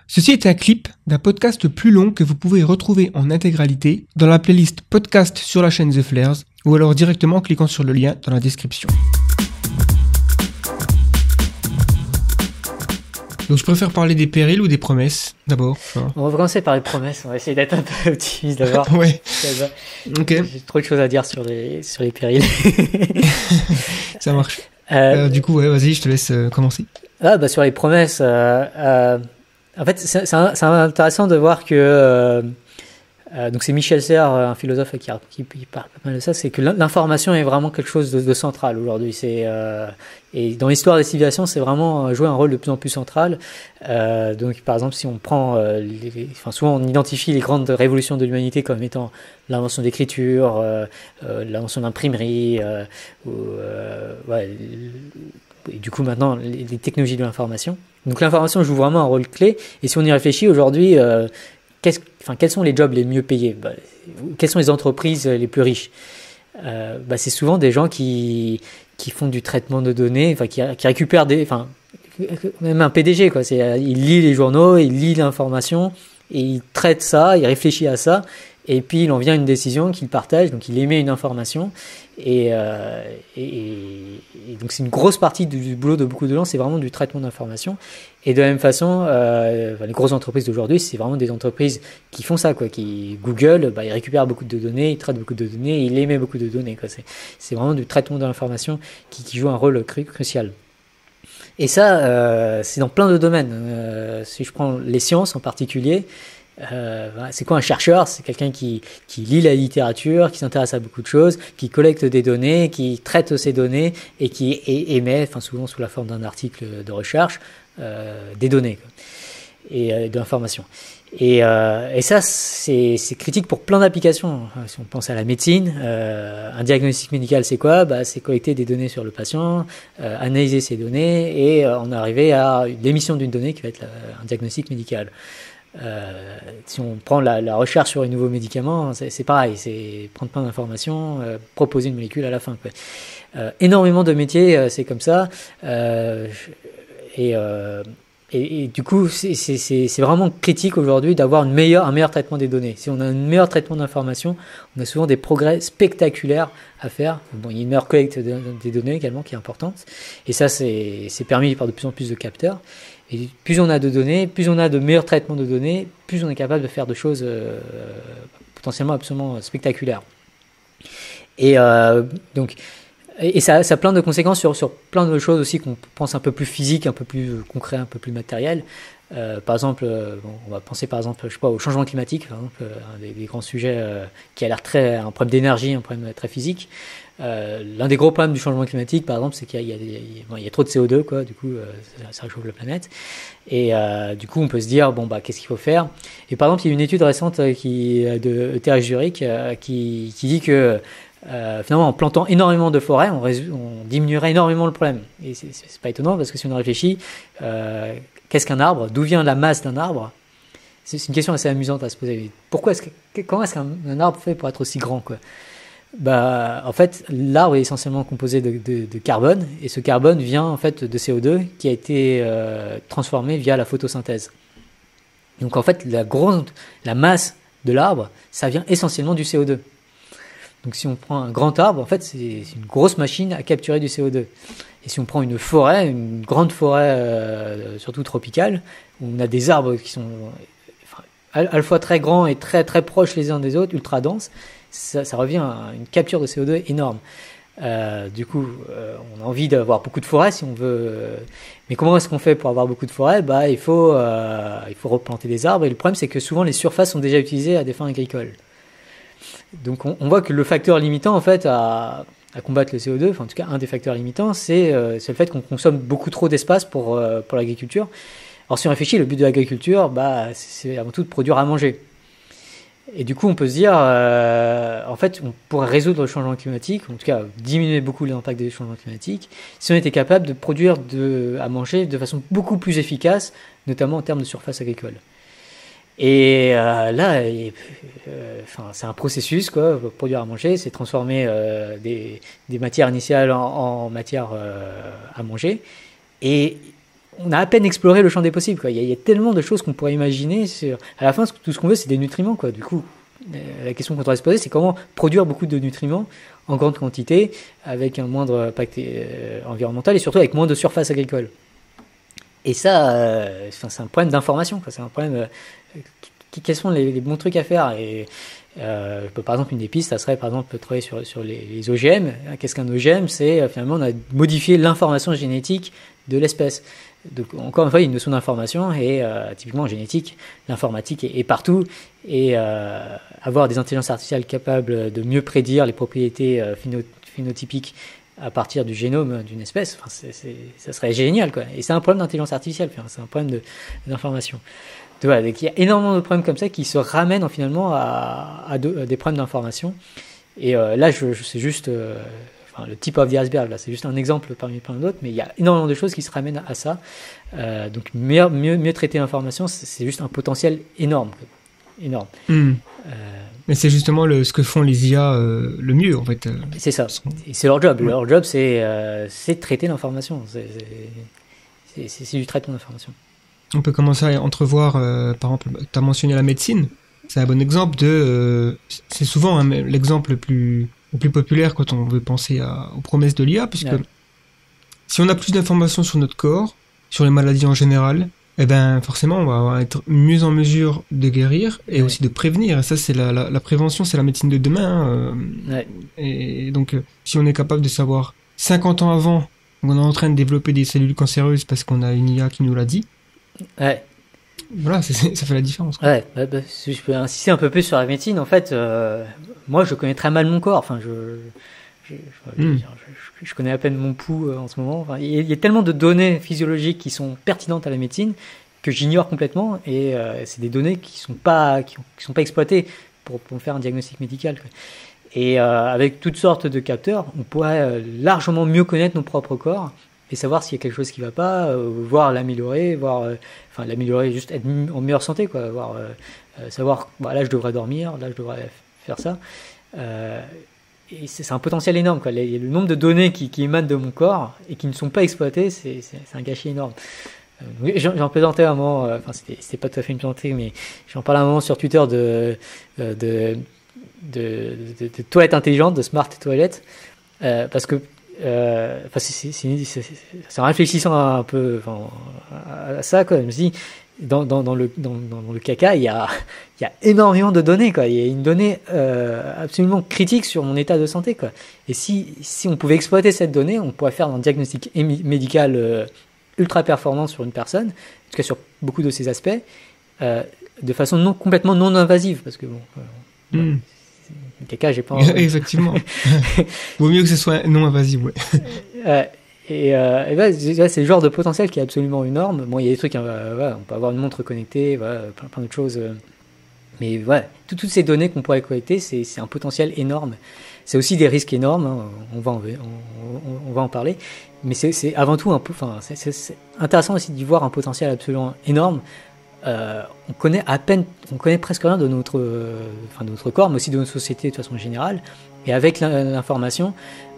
Ceci est un clip d'un podcast plus long que vous pouvez retrouver en intégralité dans la playlist podcast sur la chaîne The Flares ou alors directement en cliquant sur le lien dans la description. Donc je préfère parler des périls ou des promesses d'abord. On va commencer par les promesses, on va essayer d'être un peu optimiste d'abord. Ouais. Ok. J'ai trop de choses à dire sur les périls. Ça marche. Du coup, ouais, vas-y, je te laisse commencer. Sur les promesses, en fait, c'est intéressant de voir que donc c'est Michel Serres, un philosophe qui parle pas mal de ça, c'est que l'information est vraiment quelque chose de central aujourd'hui. Et dans l'histoire des civilisations, c'est vraiment joué un rôle de plus en plus central. Donc, par exemple, si on prend, souvent on identifie les grandes révolutions de l'humanité comme étant l'invention de l'écriture, l'invention de l'imprimerie, et du coup maintenant les technologies de l'information. Donc l'information joue vraiment un rôle clé. Et si on y réfléchit aujourd'hui, quels sont les jobs les mieux payés? Quelles sont les entreprises les plus riches? C'est souvent des gens qui font du traitement de données, qui récupèrent même un PDG, quoi. Il lit les journaux, il lit l'information, et il traite ça, il réfléchit à ça, et puis il en vient une décision qu'il partage, donc il émet une information, et donc c'est une grosse partie du boulot de beaucoup de gens, c'est vraiment du traitement d'information. Et de la même façon, les grosses entreprises d'aujourd'hui, c'est vraiment des entreprises qui font ça, quoi. Google, il récupère beaucoup de données, il traite beaucoup de données, il émet beaucoup de données, quoi. C'est vraiment du traitement de l'information qui joue un rôle crucial. Et ça, c'est dans plein de domaines. Si je prends les sciences en particulier, c'est quoi un chercheur? C'est quelqu'un qui lit la littérature, qui s'intéresse à beaucoup de choses, qui collecte des données, qui traite ces données et qui émet, souvent sous la forme d'un article de recherche, des données, quoi, et de l'information. Et ça, c'est critique pour plein d'applications. Si on pense à la médecine, un diagnostic médical, c'est quoi? C'est collecter des données sur le patient, analyser ces données et en arriver à l'émission d'une donnée qui va être un diagnostic médical. Si on prend la recherche sur un nouveau médicament, c'est pareil, c'est prendre plein d'informations, proposer une molécule à la fin, quoi. Énormément de métiers, c'est comme ça. Et du coup, c'est vraiment critique aujourd'hui d'avoir un meilleur traitement des données. Si on a un meilleur traitement d'information, on a souvent des progrès spectaculaires à faire. Bon, il y a une meilleure collecte des données également qui est importante. Et ça, c'est permis par de plus en plus de capteurs. Et plus on a de données, plus on a de meilleurs traitements de données, plus on est capable de faire de choses potentiellement absolument spectaculaires. Et ça a plein de conséquences sur plein de choses aussi qu'on pense un peu plus physiques, un peu plus concrets, un peu plus matériels. Par exemple, on va penser par exemple, au changement climatique, par exemple, un des grands sujets qui a l'air un problème d'énergie, un problème très physique. L'un des gros problèmes du changement climatique, par exemple, c'est qu'il y a trop de CO2, quoi. Du coup, ça réchauffe la planète. Et du coup, on peut se dire, qu'est-ce qu'il faut faire? Et par exemple, il y a une étude récente de ETH Zurich qui dit que finalement, en plantant énormément de forêts, on diminuerait énormément le problème. Et c'est pas étonnant parce que si on réfléchit, qu'est-ce qu'un arbre? D'où vient la masse d'un arbre? C'est une question assez amusante à se poser. Comment est-ce qu'un arbre fait pour être aussi grand, quoi? En fait, l'arbre est essentiellement composé de carbone, et ce carbone vient en fait de CO2 qui a été transformé via la photosynthèse. Donc en fait, la masse de l'arbre, ça vient essentiellement du CO2. Donc si on prend un grand arbre, en fait, c'est une grosse machine à capturer du CO2. Et si on prend une grande forêt, surtout tropicale, où on a des arbres qui sont à la fois très grands et très très proches les uns des autres, ultra denses, ça revient à une capture de CO2 énorme. Du coup, on a envie d'avoir beaucoup de forêts si on veut. Mais comment est-ce qu'on fait pour avoir beaucoup de forêts? Il faut replanter des arbres. Et le problème, c'est que souvent les surfaces sont déjà utilisées à des fins agricoles. Donc on voit que le facteur limitant en fait à combattre le CO2, en tout cas un des facteurs limitants, c'est le fait qu'on consomme beaucoup trop d'espace pour l'agriculture. Alors si on réfléchit, le but de l'agriculture, c'est avant tout de produire à manger. Et du coup, on peut se dire, en fait, on pourrait résoudre le changement climatique, en tout cas diminuer beaucoup l'impact des changements climatiques, si on était capable de produire à manger de façon beaucoup plus efficace, notamment en termes de surface agricole. Et là, c'est un processus, quoi. Produire à manger, c'est transformer des matières initiales en matières à manger. Et on a à peine exploré le champ des possibles, quoi. Il y a tellement de choses qu'on pourrait imaginer. À la fin, tout ce qu'on veut, c'est des nutriments, quoi. Du coup, la question qu'on devrait se poser, c'est comment produire beaucoup de nutriments en grande quantité, avec un moindre impact environnemental et surtout avec moins de surface agricole. Et ça, c'est un problème d'information, quoi. C'est un problème. Quels sont les bons trucs à faire? Et par exemple, une des pistes, ça serait par exemple de travailler sur les OGM. Qu'est-ce qu'un OGM? C'est finalement on a modifié l'information génétique de l'espèce. Donc encore une fois, il y a une notion d'information et typiquement en génétique, l'informatique est partout et avoir des intelligences artificielles capables de mieux prédire les propriétés phénotypiques à partir du génome d'une espèce, ça serait génial, quoi. Et c'est un problème d'intelligence artificielle, c'est un problème d'information. Voilà, donc il y a énormément de problèmes comme ça qui se ramènent finalement à des problèmes d'information. Et là, c'est juste le tip of the iceberg, là, c'est juste un exemple parmi plein d'autres, mais il y a énormément de choses qui se ramènent à ça. Donc mieux traiter l'information, c'est juste un potentiel énorme. Énorme. Mais c'est justement ce que font les IA le mieux, en fait. C'est ça. Et c'est leur job. Ouais. Leur job, c'est de traiter l'information. C'est du traitement d'information. On peut commencer à entrevoir, par exemple, tu as mentionné la médecine. C'est un bon exemple c'est souvent l'exemple le plus populaire quand on veut penser aux promesses de l'IA, puisque si on a plus d'informations sur notre corps, sur les maladies en général, eh ben forcément on va être mieux en mesure de guérir et aussi de prévenir. Et ça, c'est la prévention, c'est la médecine de demain. Et donc si on est capable de savoir 50 ans avant qu'on est en train de développer des cellules cancéreuses parce qu'on a une IA qui nous l'a dit, voilà, ça fait la différence, quoi. Je peux insister un peu plus sur la médecine. En fait, moi je connais très mal mon corps. Enfin, je connais à peine mon pouls en ce moment. Enfin, il y a tellement de données physiologiques qui sont pertinentes à la médecine que j'ignore complètement, et c'est des données qui sont pas exploitées pour faire un diagnostic médical, quoi. Et avec toutes sortes de capteurs, on pourrait largement mieux connaître nos propres corps et savoir s'il y a quelque chose qui ne va pas, voire l'améliorer, l'améliorer, juste être en meilleure santé, quoi. Savoir, là je devrais dormir, là je devrais faire ça. Et c'est un potentiel énorme, quoi. Le nombre de données qui émanent de mon corps et qui ne sont pas exploitées, c'est un gâchis énorme. J'en plaisantais un moment, c'était pas tout à fait une plaisanterie, mais j'en parlais un moment sur Twitter de toilettes intelligentes, de smart toilettes, parce que c'est en réfléchissant un peu à ça, quoi. Je me suis dit, dans le caca, il y a énormément de données, quoi. Il y a une donnée absolument critique sur mon état de santé, quoi. Et si on pouvait exploiter cette donnée, on pourrait faire un diagnostic médical ultra performant sur une personne, en tout cas sur beaucoup de ces aspects, de façon complètement non invasive, parce que le caca, j'ai pas envie. Effectivement. Vaut mieux que ce soit non invasif, ouais. C'est le genre de potentiel qui est absolument énorme. Bon, il y a des trucs, on peut avoir une montre connectée, plein d'autres choses. Mais toutes ces données qu'on pourrait collecter, c'est un potentiel énorme. C'est aussi des risques énormes, hein, on va en parler. Mais c'est avant tout c'est intéressant aussi d'y voir un potentiel absolument énorme. On connaît presque rien de notre corps, mais aussi de notre société de façon générale. Et avec l'information,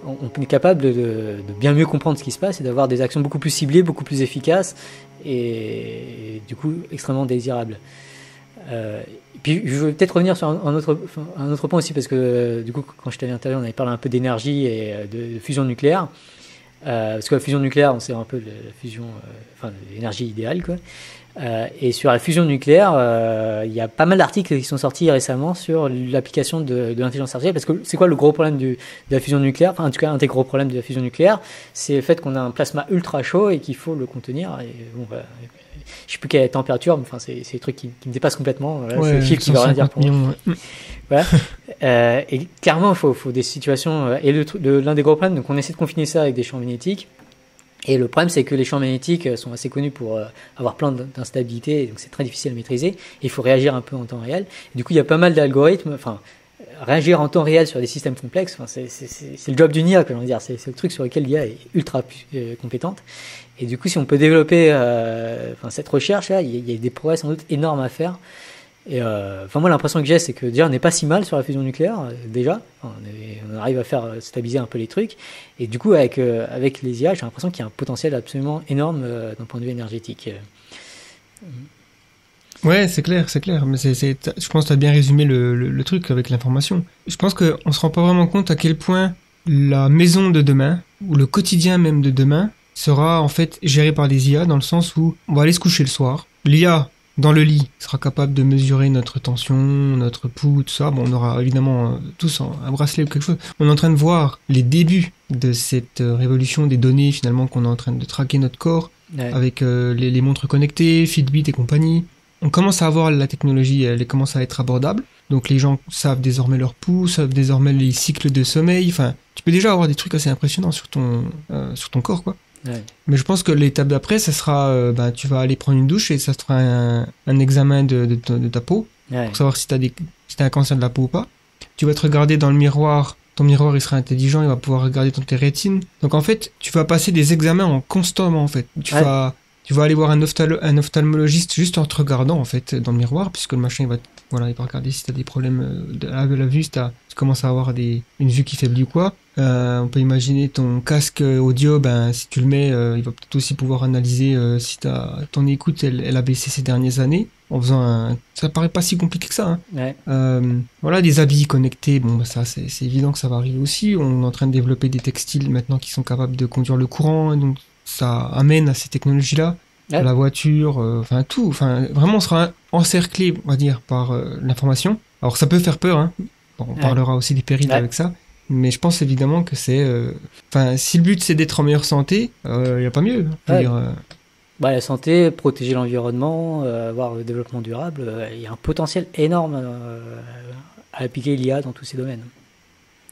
on est capable de bien mieux comprendre ce qui se passe et d'avoir des actions beaucoup plus ciblées, beaucoup plus efficaces et du coup extrêmement désirables. Puis je veux peut-être revenir sur un autre point aussi, parce que du coup quand je t'avais interviewé, on avait parlé un peu d'énergie et de fusion nucléaire. Parce que la fusion nucléaire, on sait un peu la fusion, l'énergie idéale, quoi. Et sur la fusion nucléaire, il y a pas mal d'articles qui sont sortis récemment sur l'application de l'intelligence artificielle, parce que c'est quoi le gros problème de la fusion nucléaire, en tout cas un des gros problèmes de la fusion nucléaire, c'est le fait qu'on a un plasma ultra chaud et qu'il faut le contenir. Et je sais plus quelle est la température, mais c'est des trucs qui me dépassent complètement. C'est le chiffre qui veut rien dire pour moi. Voilà. Et clairement, il faut des situations. Et l'un des gros problèmes, donc on essaie de confiner ça avec des champs magnétiques. Et le problème, c'est que les champs magnétiques sont assez connus pour avoir plein d'instabilité, donc c'est très difficile à maîtriser. Et il faut réagir un peu en temps réel. Et du coup, il y a pas mal d'algorithmes. Réagir en temps réel sur des systèmes complexes, c'est le job d'une IA, comme on va dire. C'est le truc sur lequel l'IA est ultra compétente. Et du coup, si on peut développer cette recherche-là, il y a des progrès sans doute énormes à faire. Et moi, l'impression que j'ai, c'est que déjà, on n'est pas si mal sur la fusion nucléaire, déjà. On arrive à faire stabiliser un peu les trucs. Et du coup, avec les IA, j'ai l'impression qu'il y a un potentiel absolument énorme d'un point de vue énergétique. Ouais, c'est clair. Mais je pense que tu as bien résumé le truc avec l'information. Je pense qu'on ne se rend pas vraiment compte à quel point la maison de demain, ou le quotidien même de demain, sera en fait géré par des IA, dans le sens où on va aller se coucher le soir. L'IA, dans le lit, sera capable de mesurer notre tension, notre pouls, tout ça. Bon, on aura évidemment tous un bracelet ou quelque chose. On est en train de voir les débuts de cette révolution des données, finalement, qu'on est en train de traquer notre corps, avec les montres connectées, Fitbit et compagnie. On commence à avoir la technologie, elle commence à être abordable. Donc les gens savent désormais leur pouls, savent désormais les cycles de sommeil. Enfin, tu peux déjà avoir des trucs assez impressionnants sur ton corps, quoi. Ouais. Mais je pense que l'étape d'après, ça sera, tu vas aller prendre une douche et ça te fera un examen de ta peau, pour savoir si t'as un cancer de la peau ou pas. Tu vas te regarder dans le miroir, ton miroir il sera intelligent, il va pouvoir regarder tes rétines. Donc en fait, tu vas passer des examens constamment en fait. Tu vas aller voir un ophtalmologiste juste en te regardant en fait dans le miroir, puisque le machin il va regarder si tu as des problèmes de la vue, si tu commences à avoir une vue qui faiblit ou quoi. On peut imaginer ton casque audio, si tu le mets, il va peut-être aussi pouvoir analyser si ton écoute elle a baissé ces dernières années, en faisant ça paraît pas si compliqué que ça, hein. Voilà, des habits connectés, ça c'est évident que ça va arriver aussi. On est en train de développer des textiles maintenant qui sont capables de conduire le courant, donc ça amène à ces technologies-là, la voiture, tout. Vraiment, on sera encerclé, on va dire, par l'information. Alors, ça peut faire peur, hein. Bon, on parlera aussi des périls avec ça. Mais je pense évidemment que c'est... si le but, c'est d'être en meilleure santé, il n'y a pas mieux. La santé, protéger l'environnement, avoir le développement durable, il y a un potentiel énorme à appliquer l'IA dans tous ces domaines.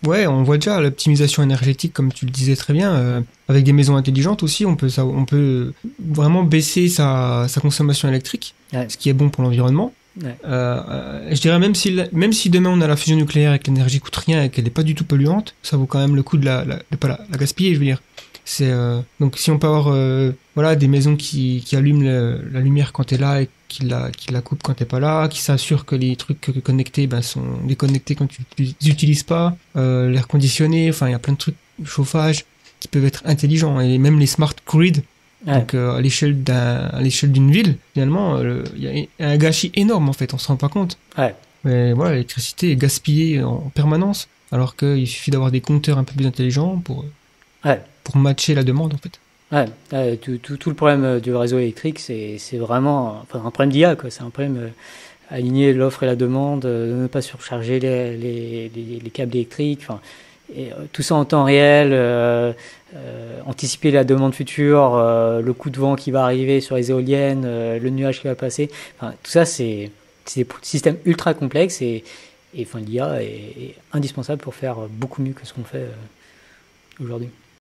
Ouais, on voit déjà l'optimisation énergétique, comme tu le disais très bien, avec des maisons intelligentes aussi, on peut vraiment baisser sa consommation électrique, ce qui est bon pour l'environnement. Je dirais même si demain on a la fusion nucléaire et que l'énergie coûte rien et qu'elle n'est pas du tout polluante, ça vaut quand même le coup de pas la gaspiller, je veux dire. Donc si on peut avoir des maisons qui allument la lumière quand t'es là et qui la coupent quand t'es pas là, qui s'assurent que les trucs connectés sont déconnectés quand tu les utilises pas, l'air conditionné, il y a plein de trucs, chauffage, qui peuvent être intelligents, et même les smart grids. Donc à l'échelle d'une ville, finalement, il y a un gâchis énorme en fait, on se rend pas compte. Mais voilà, l'électricité est gaspillée en permanence, alors qu'il suffit d'avoir des compteurs un peu plus intelligents pour matcher la demande en fait. Tout le problème du réseau électrique, c'est vraiment un problème d'IA, quoi. C'est un problème aligner l'offre et la demande, de ne pas surcharger les câbles électriques. Et tout ça en temps réel, anticiper la demande future, le coup de vent qui va arriver sur les éoliennes, le nuage qui va passer. Tout ça, c'est des systèmes ultra complexes et l'IA est indispensable pour faire beaucoup mieux que ce qu'on fait aujourd'hui.